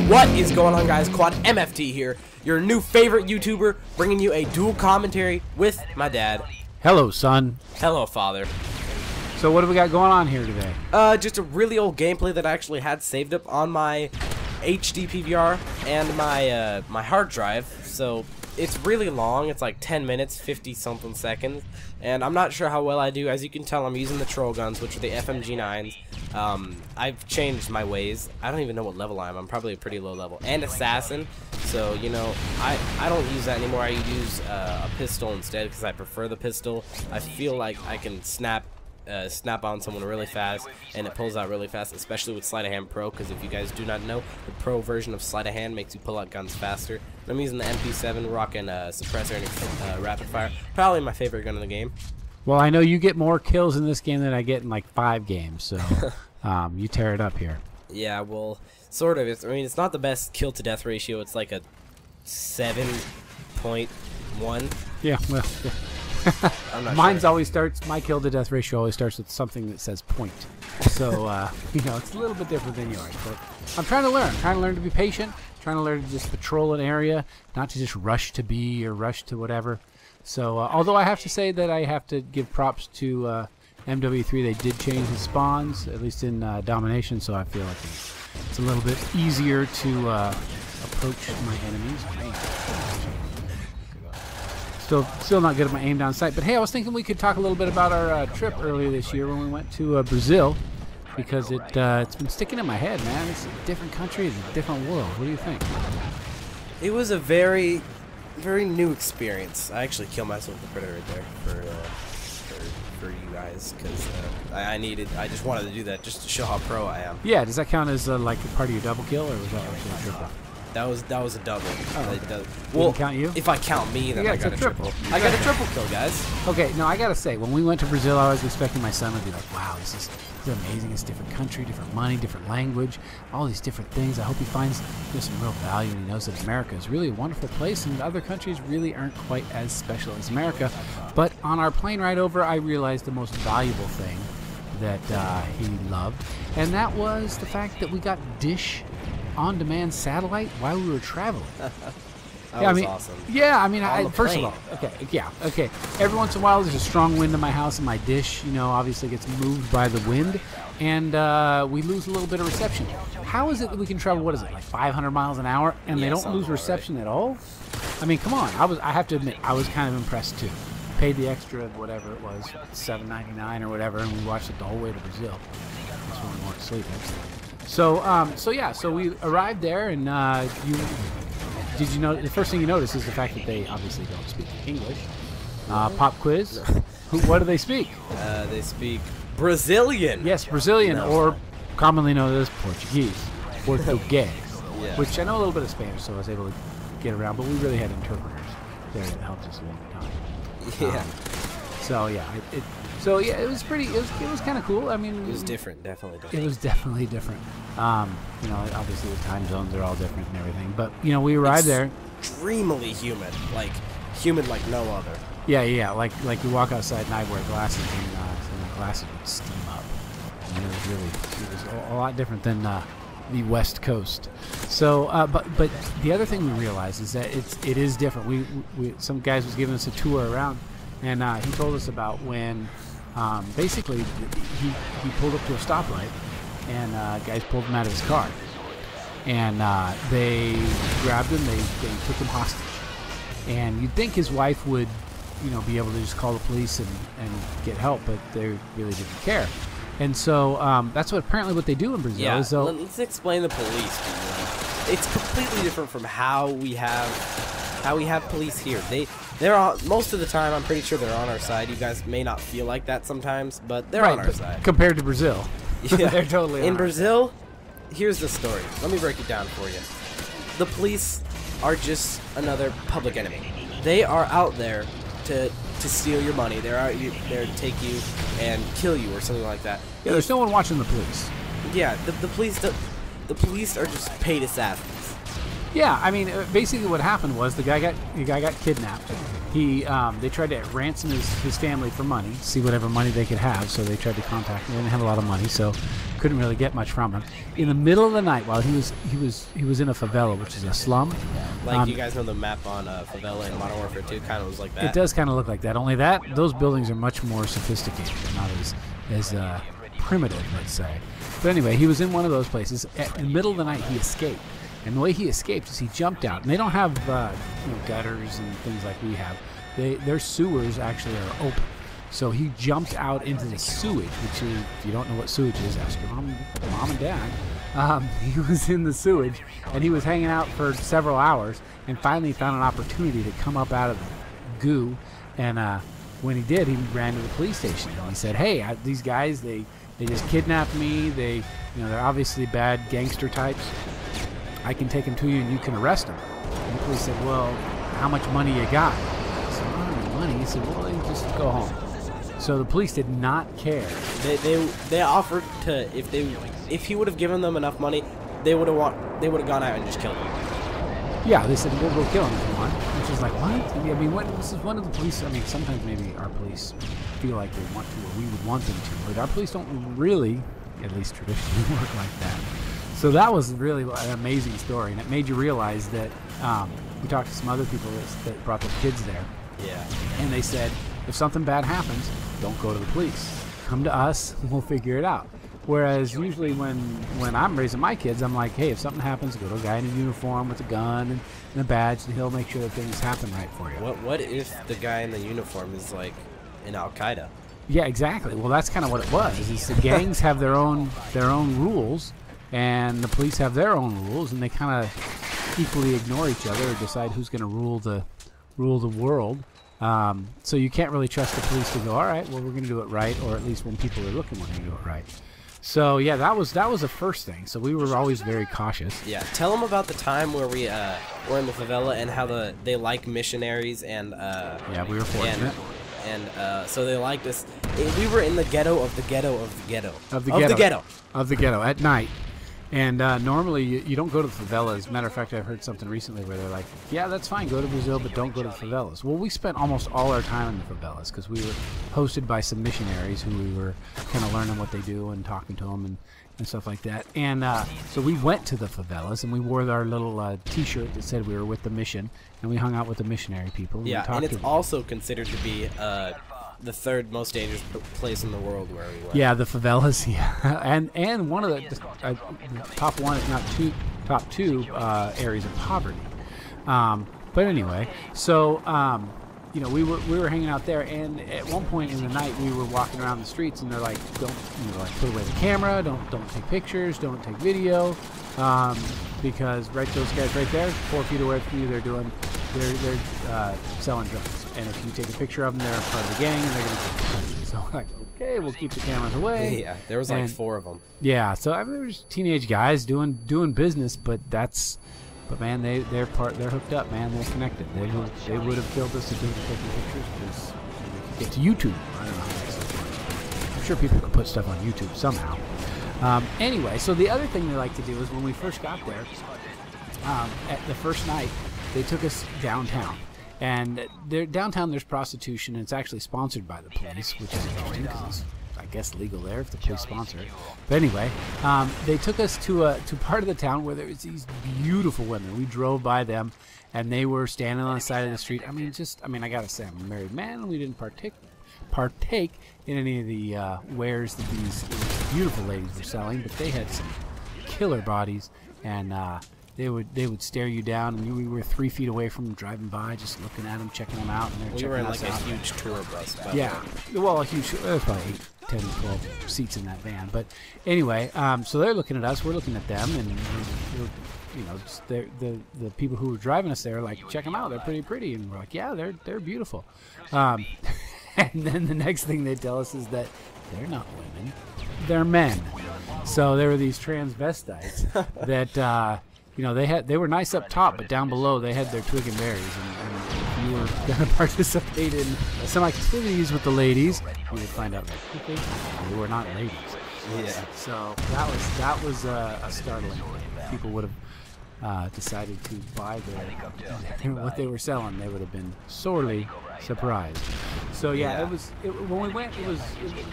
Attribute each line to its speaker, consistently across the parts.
Speaker 1: What is going on, guys? Quad MFT here, your new favorite YouTuber, bringing you a dual commentary with my dad.
Speaker 2: Hello, son.
Speaker 1: Hello, father.
Speaker 2: So what do we got going on here today?
Speaker 1: Just a really old gameplay that I actually had saved up on my HD PVR and my my hard drive. So it's really long. It's like 10 minutes, 50-something seconds, and I'm not sure how well I do. As you can tell, I'm using the troll guns, which are the FMG9s. I've changed my ways. I don't even know what level I am. I'm probably a pretty low level. And assassin. So, you know, I don't use that anymore. I use a pistol instead because I prefer the pistol. I feel like I can snap on someone really fast, and it pulls out really fast, especially with Sleight of Hand Pro, because if you guys do not know, the Pro version of Sleight of Hand makes you pull out guns faster. I'm using the MP7, rocking suppressor and rapid fire. Probably my favorite gun in the game.
Speaker 2: Well, I know you get more kills in this game than I get in like 5 games, so you tear it up here.
Speaker 1: Yeah, well, sort of. I mean, it's not the best kill to death ratio. It's like a 7.1.
Speaker 2: Yeah, well, yeah. Mine's sure. Always starts. My kill to death ratio always starts with something that says point. So you know, it's a little bit different than yours. But I'm trying to learn. I'm trying to learn to be patient. I'm trying to learn to just patrol an area, not to just rush to B or rush to whatever. So although I have to say that I have to give props to MW3, they did change the spawns, at least in domination. So I feel like it's a little bit easier to approach my enemies. Still not good at my aim down sight. But hey, I was thinking we could talk a little bit about our trip earlier this year when we went to Brazil, because it's been sticking in my head, man. It's a different country, it's a different world. What do you think?
Speaker 1: It was a very new experience. I actually killed myself with the Predator right there for you guys, because I just wanted to do that just to show how pro I am.
Speaker 2: Yeah, does that count as like a part of your double kill, or was that actually a triple?
Speaker 1: That was a double.
Speaker 2: Oh,
Speaker 1: well,
Speaker 2: count you?
Speaker 1: If I count me, then I got a triple. I got a triple kill, guys.
Speaker 2: Okay, no, I gotta say, when we went to Brazil, I was expecting my son would be like, "Wow, this is amazing! It's a different country, different money, different language, all these different things. I hope he finds some real value, and he knows that America is really a wonderful place, and other countries really aren't quite as special as America." But on our plane ride over, I realized the most valuable thing that he loved, and that was the fact that we got Dish on-demand satellite while we were traveling.
Speaker 1: That was awesome.
Speaker 2: Yeah, I mean, first of all, okay. Every once in a while, there's a strong wind in my house, and my dish, you know, obviously gets moved by the wind, and we lose a little bit of reception. How is it that we can travel? What is it, like 500 miles an hour, and they don't lose reception at all? I mean, come on. I have to admit, I was kind of impressed too. Paid the extra, whatever it was, $7.99 or whatever, and we watched it the whole way to Brazil. That's when we went to sleep. So we arrived there, and did you know the first thing you notice is the fact that they obviously don't speak English. Pop quiz. What do they speak?
Speaker 1: They speak Brazilian.
Speaker 2: Yes, Brazilian, or commonly known as Portuguese, Portuguese.
Speaker 1: Yeah.
Speaker 2: Which I know a little bit of Spanish, so I was able to get around. But we really had interpreters there that helped us along the time.
Speaker 1: Yeah.
Speaker 2: So yeah, it was pretty. It was kind of cool. I mean,
Speaker 1: it was different, definitely different.
Speaker 2: It was definitely different. You know, obviously the time zones are all different and everything. But you know, we arrived there.
Speaker 1: Extremely humid, like no other.
Speaker 2: Yeah. Like you walk outside and I wear glasses, and my glasses would steam up. And it was a lot different than the West Coast. So, but the other thing we realized is that it is different. We some guys was giving us a tour around, and he told us about when. Basically, he pulled up to a stoplight, and guys pulled him out of his car, and they grabbed him. They took him hostage, and you'd think his wife would, you know, be able to just call the police and get help, but they really didn't care. And so that's apparently what they do in Brazil.
Speaker 1: Yeah,
Speaker 2: is
Speaker 1: let's explain the police. It's completely different from how we have police here. They're on, most of the time, I'm pretty sure they're on our side. You guys may not feel like that sometimes, but they're on our side.
Speaker 2: Compared to Brazil.
Speaker 1: Yeah.
Speaker 2: They're totally
Speaker 1: in Brazil, here's the story. Let me break it down for you. The police are just another public enemy. They are out there to steal your money. They're out there to take you and kill you or something like that.
Speaker 2: Yeah, there's no one watching the police.
Speaker 1: Yeah, the police are just paid assassins.
Speaker 2: Yeah, I mean, basically what happened was the guy got kidnapped. They tried to ransom his family for money, see whatever money they could have. So they tried to contact him. They didn't have a lot of money, so couldn't really get much from him. In the middle of the night, while he was in a favela, which is a slum.
Speaker 1: Like you guys know the map on favela in Modern Warfare 2 kind of was like that.
Speaker 2: It does kind of look like that. Only those buildings are much more sophisticated, not as primitive, let's say. But anyway, he was in one of those places. In the middle of the night, he escaped. And the way he escaped is he jumped out. And they don't have gutters and things like we have. Their sewers actually are open. So he jumped out into the sewage, which is, if you don't know what sewage is, ask your mom and dad. He was in the sewage, and he was hanging out for several hours, and finally found an opportunity to come up out of the goo. And when he did, he ran to the police station. And he said, "Hey, these guys, they just kidnapped me. They're obviously bad gangster types. I can take them to you and you can arrest them." And the police said, "Well, how much money you got?" He said, "I don't have any money." He said, "Well, then just go home." So the police did not care.
Speaker 1: They offered to, if he would have given them enough money, they would have gone out and just killed him.
Speaker 2: Yeah, they said, "We'll go kill him if you want." Which is like, what? I mean, this is one of the police. I mean, sometimes maybe our police feel like they want to, or we would want them to, but our police don't really, at least traditionally, work like that. So that was really an amazing story, and it made you realize that we talked to some other people that brought their kids there.
Speaker 1: Yeah.
Speaker 2: And they said, if something bad happens, don't go to the police. Come to us, and we'll figure it out. Whereas usually when I'm raising my kids, I'm like, hey, if something happens, go to a guy in a uniform with a gun and a badge, and he'll make sure that things happen right for you.
Speaker 1: What if the guy in the uniform is like in Al-Qaeda?
Speaker 2: Yeah, exactly. Well, that's kind of what it was. Is the gangs have their own rules, and the police have their own rules, and they kind of equally ignore each other or decide who's going to rule the world. So you can't really trust the police to go, all right, well, we're going to do it right, or at least when people are looking, we're going to do it right. So yeah, that was the first thing. So we were always very cautious.
Speaker 1: Yeah, tell them about the time where we were in the favela and how they like missionaries and
Speaker 2: yeah, we were fortunate.
Speaker 1: And so they liked us. We were in the ghetto of the ghetto of the ghetto
Speaker 2: of the ghetto at night. And normally you don't go to the favelas. As a matter of fact, I've heard something recently where they're like, yeah, that's fine, go to Brazil, but don't go to the favelas. Well, we spent almost all our time in the favelas because we were hosted by some missionaries who we were kind of learning what they do and talking to them and stuff like that. And so we went to the favelas and we wore our little T-shirt that said we were with the mission, and we hung out with the missionary people. And
Speaker 1: yeah,
Speaker 2: we talked
Speaker 1: and it's
Speaker 2: to them.
Speaker 1: Also considered to be the third most dangerous place in the world where we went.
Speaker 2: Yeah, the favelas. Yeah, and one of the top one, if not top two areas of poverty. But anyway, so we were hanging out there, and at one point in the night we were walking around the streets, and they're like, don't put away the camera, don't take pictures, don't take video, because those guys right there, 4 feet away from you, they're selling drugs. And if you take a picture of them, they're part of the gang, and they're going to take the money. So like, okay, we'll keep the cameras away.
Speaker 1: Yeah, there was like 4 of them.
Speaker 2: Yeah, so I mean, there was teenage guys doing business, but man, they're hooked up, man. They're connected. They would have killed us if they were taking pictures because they could get to YouTube. I don't know how that stuff works. I'm sure people could put stuff on YouTube somehow. Anyway, so the other thing they like to do is when we first got there, at the first night, they took us downtown. And downtown there's prostitution, and it's actually sponsored by the police, which is interesting because it's, I guess, legal there if the police sponsor it. But anyway, they took us to part of the town where there was these beautiful women. We drove by them, and they were standing on the side of the street. I mean, I gotta say, I'm a married man, and we didn't partake in any of the wares that these beautiful ladies were selling, but they had some killer bodies, and they would stare you down, and we were 3 feet away from them driving by, just looking at them, checking them out, and they're checking us out.
Speaker 1: We were in like a huge tour bus.
Speaker 2: Yeah, well, a huge, there's probably 8, 10, 12 seats in that van. But anyway, so they're looking at us, we're looking at them, and the people who were driving us there are like, check them out, they're pretty, and we're like, yeah, they're beautiful. And then the next thing they tell us is that they're not women, they're men. So there were these transvestites that. They were nice up top, but down below they had their twig and berries, and if you were going to participate in some activities with the ladies, you would find out very quickly they were not ladies.
Speaker 1: Yeah.
Speaker 2: So that was a startling thing. People would have decided to buy what they were selling, they would have been sorely surprised. So yeah, when we went,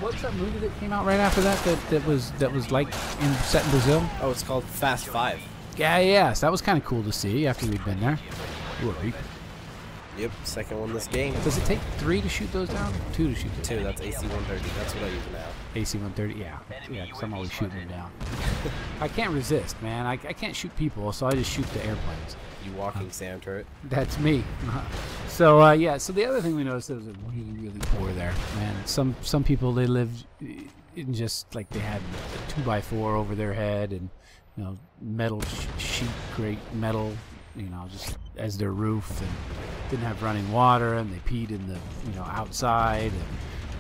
Speaker 2: what's that movie that came out right after that was like set in Brazil?
Speaker 1: Oh, it's called Fast 5.
Speaker 2: Yeah, so that was kind of cool to see after we'd been there.
Speaker 1: Yep, second one this game.
Speaker 2: Does it take 3 to shoot those down? 2 to shoot those
Speaker 1: 2, that's AC-130. That's what I use now.
Speaker 2: AC-130, yeah, because I'm always shooting them down. I can't resist, man. I can't shoot people, so I just shoot the airplanes.
Speaker 1: You walking sand turret.
Speaker 2: That's me. So yeah. So the other thing we noticed, it was really poor there, man. Some people, they lived in just like they had a 2x4 over their head and metal sheet grate metal, just as their roof, and didn't have running water, and they peed in the outside. And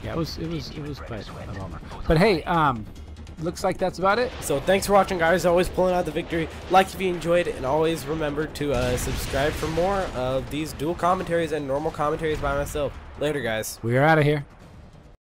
Speaker 2: yeah, it was quite a bummer. But hey, looks like that's about it.
Speaker 1: So thanks for watching, guys. Always pulling out the victory. Like if you enjoyed it, and always remember to subscribe for more of these dual commentaries and normal commentaries by myself. Later, guys.
Speaker 2: We are out of here.